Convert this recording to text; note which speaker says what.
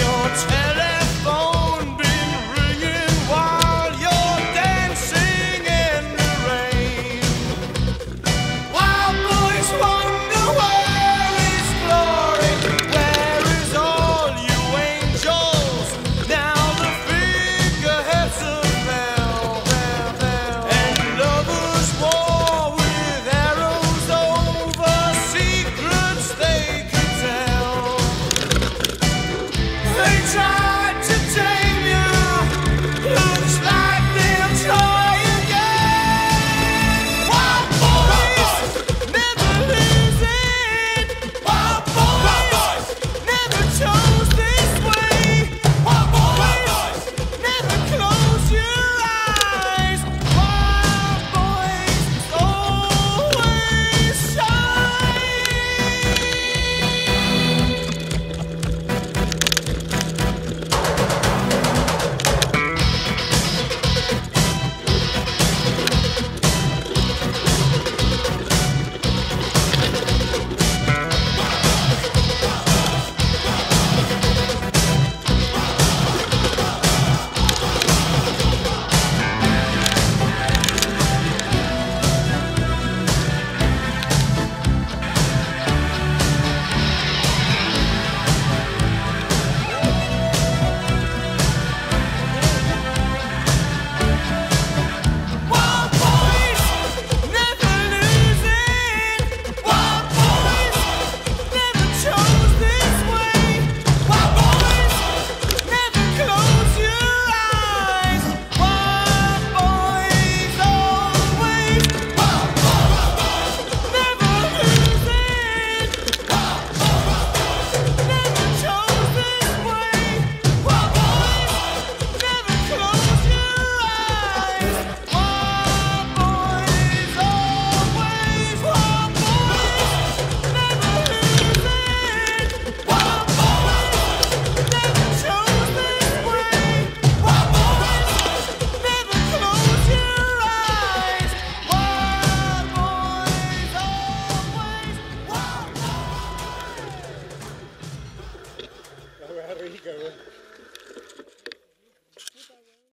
Speaker 1: your telephone been ringing while you're dancing in the rain? Wild boys wonder where is glory, where is all you angels? Now the figureheads have fell, and lovers war with arrows over secrets they could tell. They tried to tame you, looks like they'll try again. Wild boys never lose it. Wild boys never chose this way. Wild boys never close your eyes. Wild boys always shine. Wild boys never lose it. Wild boys never chose this way. Wild boys never close your eyes. Wild boys always. Wild boys never lose it. Wild boys never chose this way. Wild boys never close your eyes. Wild boys always. Wild boys never lose it. Wild boys never chose this way. Wild boys never close your eyes. Wild boys always. Wild boys.
Speaker 2: Where are you going?